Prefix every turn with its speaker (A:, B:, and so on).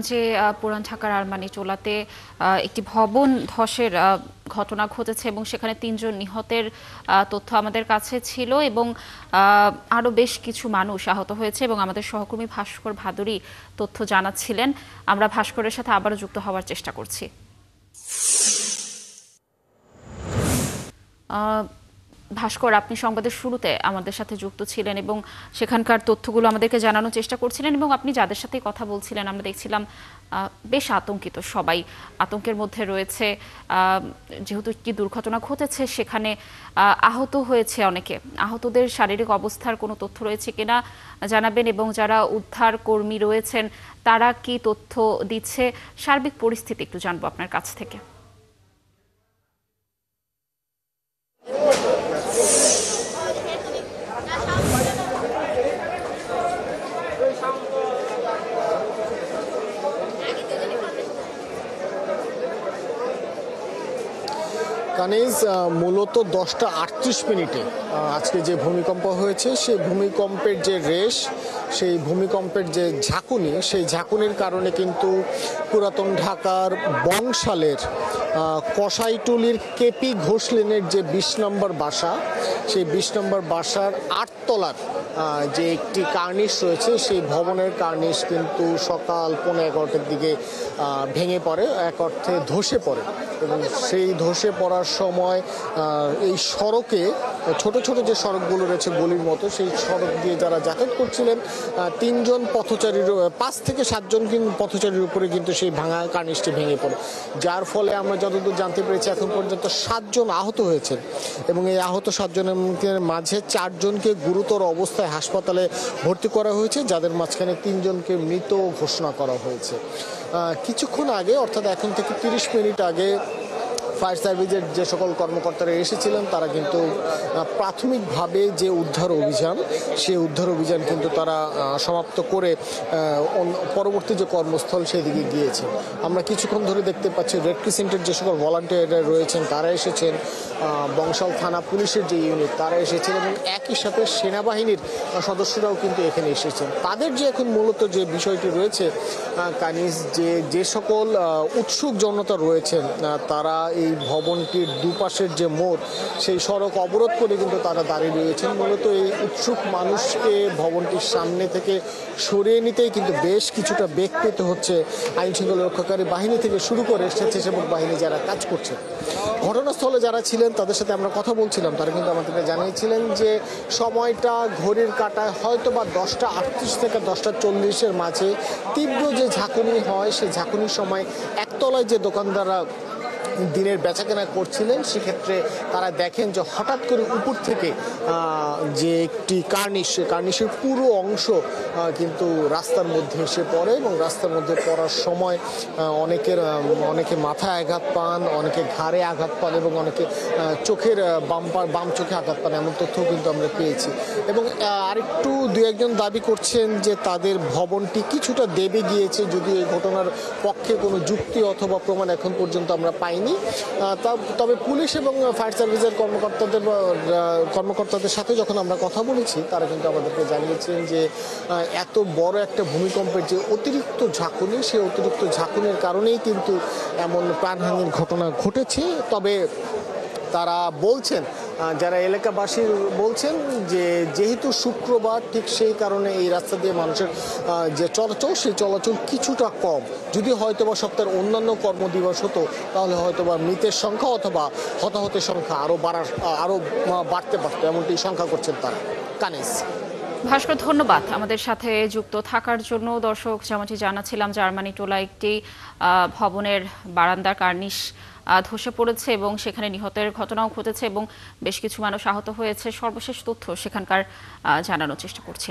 A: যে পুরান ঢাকার আরমানিটোলাতে একটি ভবন ধসের ঘটনা ঘটেছে এবং সেখানে ৩ জন নিহতের তথ্য আমাদের কাছে ছিল এবং আরও বেশ কিছু মানুষ আহত হয়েছে এবং আমাদের সহকর্মী ভাস্কর ভাদুরী তথ্য জানাচ্ছিলেন। আমরা ভাস্করের সাথে আবারও যুক্ত হওয়ার চেষ্টা করছি। ভাস্কর, আপনি সংবাদের শুরুতে আমাদের সাথে যুক্ত ছিলেন এবং সেখানকার তথ্যগুলো আমাদেরকে জানানোর চেষ্টা করছিলেন এবং আপনি যাদের সাথে কথা বলছিলেন আমরা দেখছিলাম বেশ আতঙ্কিত, সবাই আতঙ্কের মধ্যে রয়েছে। যেহেতু একটি দুর্ঘটনা ঘটেছে সেখানে আহত হয়েছে অনেকে, আহতদের শারীরিক অবস্থার কোনো তথ্য রয়েছে কিনা জানাবেন এবং যারা উদ্ধার কর্মী রয়েছেন তারা কি তথ্য দিচ্ছে, সার্বিক পরিস্থিতি একটু জানবো আপনার কাছ থেকে।
B: কানিজ মূলত 10টা 38 মিনিটে আজকে যে ভূমিকম্প হয়েছে সেই ভূমিকম্পের যে রেশ, সেই ভূমিকম্পের যে ঝাঁকুনি, সেই ঝাঁকুনির কারণে কিন্তু পুরাতন ঢাকার বংশালের কসাইটুলির কেপি ঘোষ লেনের যে 20 নম্বর বাসা, সেই 20 নম্বর বাসার 8তলার যে একটি কার্নিশ রয়েছে, সেই ভবনের কার্নিশ কিন্তু সকাল 11:15টার দিকে ভেঙে পড়ে, এক অর্থে ধসে পড়ে। এবং সেই ধসে পড়ার সময় এই সড়কে ছোট ছোট যে সড়কগুলো রয়েছে গলির মতো, সেই সড়ক দিয়ে যারা যাতায়াত করছিলেন 3 জন পথচারীর 5 থেকে 7 জন পথচারীর উপরে কিন্তু সেই ভাঙা কার্নিশটি ভেঙে পড়ে, যার ফলে আমরা যতদূর জানতে পেরেছি এখন পর্যন্ত 7 জন আহত হয়েছেন এবং এই আহত 7 জনের মাঝে 4 জনকে গুরুতর অবস্থায় হাসপাতালে ভর্তি করা হয়েছে, যাদের মাঝখানে 3 জনকে মৃত ঘোষণা করা হয়েছে। কিছুক্ষণ আগে, অর্থাৎ এখন থেকে 30 মিনিট আগে ফায়ার সার্ভিসের যে সকল কর্মকর্তারা এসেছিলেন তারা কিন্তু প্রাথমিকভাবে যে উদ্ধার অভিযান, সেই উদ্ধার অভিযান কিন্তু তারা সমাপ্ত করে পরবর্তী যে কর্মস্থল সেদিকে গিয়েছে। আমরা কিছুক্ষণ ধরে দেখতে পাচ্ছি রেড ক্রিসেন্টের যে সকল ভলান্টিয়াররা রয়েছেন তারা এসেছেন, বংশাল থানা পুলিশের যে ইউনিট তারা এসেছেন এবং একই সাথে সেনাবাহিনীর সদস্যরাও কিন্তু এখানে এসেছেন। তাদের যে এখন মূলত যে বিষয়টি রয়েছে কানিজ, যে সকল উৎসুক জনতা রয়েছেন তারা এই ভবনটির দুপাশের যে মোড়, সেই সড়ক অবরোধ করে কিন্তু তারা দাঁড়িয়ে রয়েছেন। মূলত এই উৎসুক মানুষকে ভবনটির সামনে থেকে সরিয়ে নিতেই কিন্তু বেশ কিছুটা বেগ পেতে হচ্ছে আইন শৃঙ্খলা রক্ষাকারী বাহিনী থেকে শুরু করে স্বেচ্ছাসেবক বাহিনী যারা কাজ করছে। ঘটনাস্থলে যারা ছিলেন তাদের সাথে আমরা কথা বলছিলাম, তারা কিন্তু আমাদেরকে জানিয়েছিলেন যে সময়টা ঘড়ির কাঁটায় হয়তো বা 10টা 38 থেকে 10টা 40-এর মাঝে তীব্র যে ঝাঁকুনি হয়, সেই ঝাঁকুনির সময় একতলায় যে দোকানদাররা দিনের বেচাকেনা করছিলেন সেক্ষেত্রে তারা দেখেন যে হঠাৎ করে উপর থেকে যে একটি কার্নিশের পুরো অংশ কিন্তু রাস্তার মধ্যে এসে পড়ে এবং রাস্তার মধ্যে পড়ার সময় অনেকে মাথায় আঘাত পান, অনেকে ঘাড়ে আঘাত পান এবং অনেকে চোখের বাম চোখে আঘাত পান, এমন তথ্যও কিন্তু আমরা পেয়েছি। এবং আরেকটু 2-1 জন দাবি করছেন যে তাদের ভবনটি কিছুটা দেবে গিয়েছে, যদিও এই ঘটনার পক্ষে কোনো যুক্তি অথবা প্রমাণ এখন পর্যন্ত আমরা পাইনি। তবে পুলিশ এবং ফায়ার সার্ভিসের কর্মকর্তাদের সাথে যখন আমরা কথা বলেছি তারা কিন্তু আমাদেরকে জানিয়েছেন যে এত বড় একটা ভূমিকম্পের যে অতিরিক্ত ঝাঁকুনি, সেই অতিরিক্ত ঝাঁকুনির কারণেই কিন্তু এমন প্রাণহানির ঘটনা ঘটেছে। তবে তারা বলছেন, যারা এলাকাবাসী বলছেন যে যেহেতু শুক্রবার, ঠিক সেই কারণে এই রাস্তা দিয়ে মানুষের যে চলাচল, সেই চলাচল কিছুটা কম। যদি হয়তোবা সপ্তাহের অন্যান্য কর্মদিবস হতো তাহলে হয়তোবা মৃতের সংখ্যা অথবা হতাহতের সংখ্যা আরও বাড়তে পারত, এমনটি সংখ্যা করছেন তারা। কানিস।
A: ভাস্কর, ধন্যবাদ আমাদের সাথে যুক্ত থাকার জন্য। দর্শক, যেমনটি জানাচ্ছিলাম যে আরমানিটোলা একটি ভবনের বারান্দার কার্নিশ ধসে পড়েছে এবং সেখানে নিহতের ঘটনাও ঘটেছে এবং বেশ কিছু মানুষ আহত হয়েছে। সর্বশেষ তথ্য সেখানকার জানানোর চেষ্টা করছি।